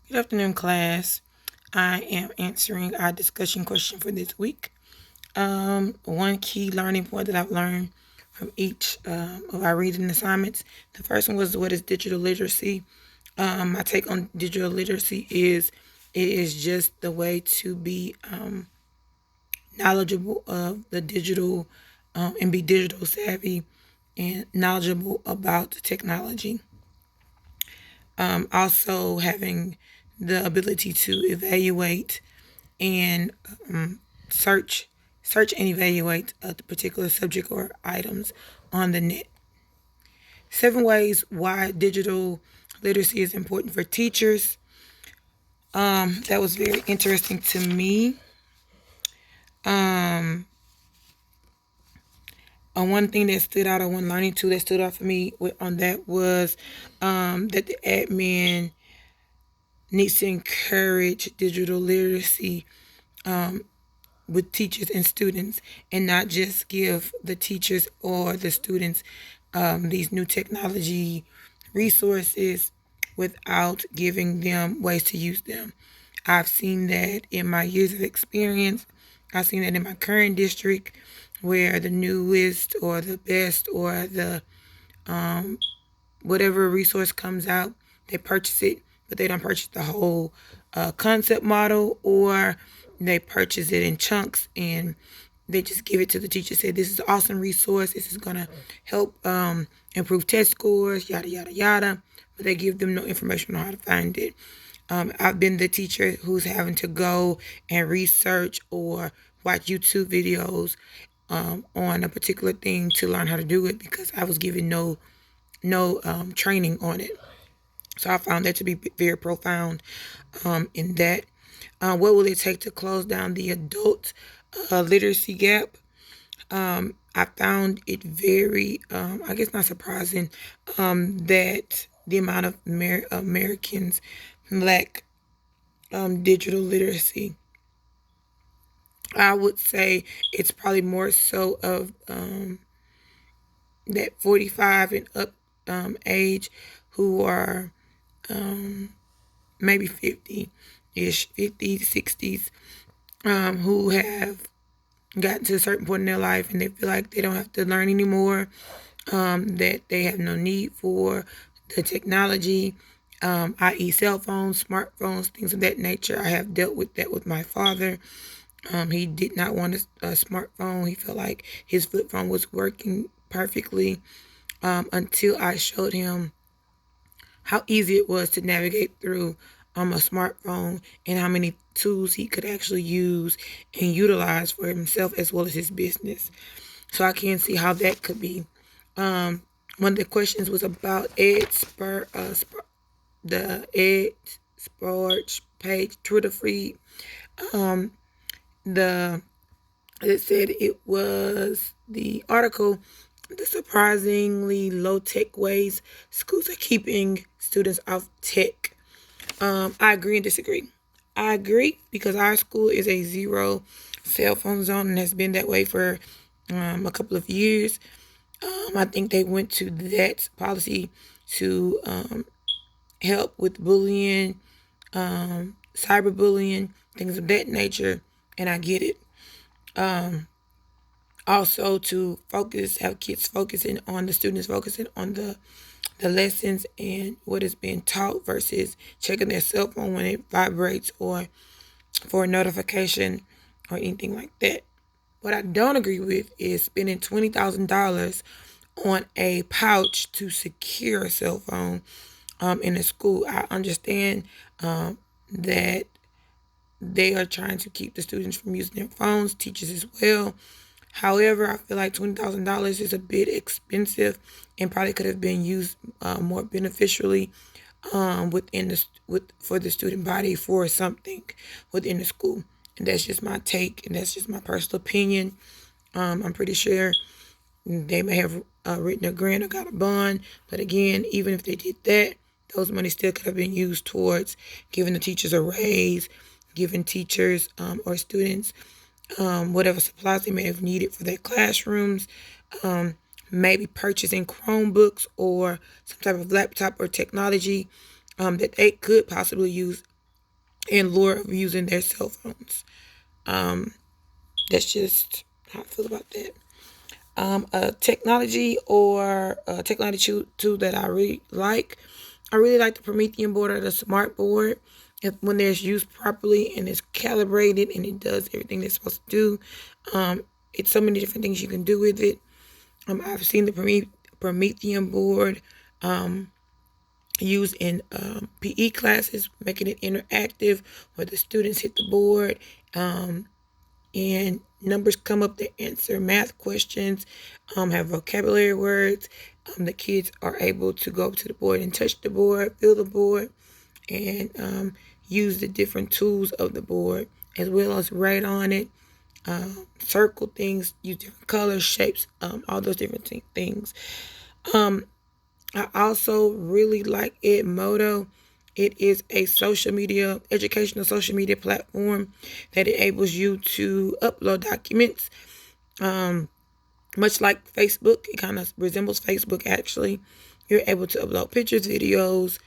Good afternoon, class. I am answering our discussion question for this week. One key learning point that I've learned from each of our reading assignments. The first one was what is digital literacy. My take on digital literacy is it is just the way to be knowledgeable of the digital and be digital savvy and knowledgeable about technology. Also having the ability to evaluate and search search and evaluate the particular subject or items on the net. 7 ways why digital literacy is important for teachers. That was very interesting to me. One thing that stood out, or one learning tool that stood out for me on that was that the admin needs to encourage digital literacy with teachers and students, and not just give the teachers or the students these new technology resources without giving them ways to use them. I've seen that in my years of experience. I've seen that in my current district, where the newest or the best or the whatever resource comes out, they purchase it, but they don't purchase the whole concept model, or they purchase it in chunks and they just give it to the teacher. Say, this is an awesome resource. This is going to help improve test scores, yada, yada, yada. But they give them no information on how to find it. I've been the teacher who's having to go and research or watch YouTube videos on a particular thing to learn how to do it, because I was given no training on it. So I found that to be very profound in that. What will it take to close down the adult literacy gap? I found it very, I guess not surprising, that the amount of Americans lack digital literacy. I would say it's probably more so of that 45 and up age, who are maybe 50-ish, 50s, 60s, who have gotten to a certain point in their life and they feel like they don't have to learn anymore, that they have no need for the technology, i.e. cell phones, smartphones, things of that nature. I have dealt with that with my father. He did not want a smartphone. He felt like his flip phone was working perfectly, until I showed him how easy it was to navigate through a smartphone and how many tools he could actually use and utilize for himself as well as his business. So I can see how that could be. One of the questions was about the Ed Sports page, Twitter feed. The It said it was the article, the surprisingly low-tech ways schools are keeping students off tech. I agree and disagree. I agree because our school is a zero cell phone zone and has been that way for a couple of years. I think they went to that policy to help with bullying, cyberbullying, things of that nature, and I get it. Also to have kids focusing on the students, focusing on the lessons and what is being taught versus checking their cell phone when it vibrates or for a notification or anything like that. What I don't agree with is spending $20,000 on a pouch to secure a cell phone in a school. I understand that they are trying to keep the students from using their phones, teachers as well. However, I feel like $20,000 is a bit expensive and probably could have been used more beneficially for the student body for something within the school. And that's just my take, and that's just my personal opinion. I'm pretty sure they may have written a grant or got a bond, but again, even if they did that, those money still could have been used towards giving the teachers a raise, giving teachers or students whatever supplies they may have needed for their classrooms, maybe purchasing Chromebooks or some type of laptop or technology that they could possibly use and lure of using their cell phones. That's just how I feel about that. A technology or a technology tool that I really like. I really like the Promethean board or the smart board. When there's used properly and it's calibrated and it does everything it's supposed to do, it's so many different things you can do with it. I've seen the Promethean board used in PE classes, making it interactive where the students hit the board and numbers come up to answer math questions, have vocabulary words. The kids are able to go up to the board and touch the board, feel the board, and use the different tools of the board, as well as write on it, circle things, use different colors, shapes, all those different things. I also really like Edmodo. It is a educational social media platform that enables you to upload documents. Much like Facebook, it kind of resembles Facebook actually. You're able to upload pictures, videos.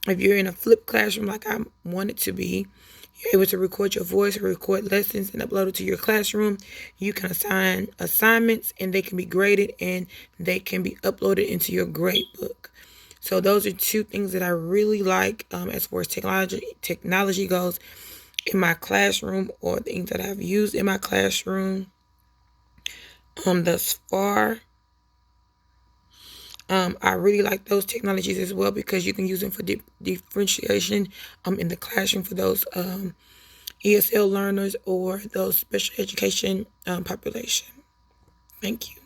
If you're in a flipped classroom like I want it to be, you're able to record your voice, record lessons, and upload it to your classroom. You can assign assignments, and they can be graded, and they can be uploaded into your grade book. So those are two things that I really like as far as technology goes in my classroom, or things that I've used in my classroom thus far. I really like those technologies as well because you can use them for differentiation in the classroom for those ESL learners or those special education population. Thank you.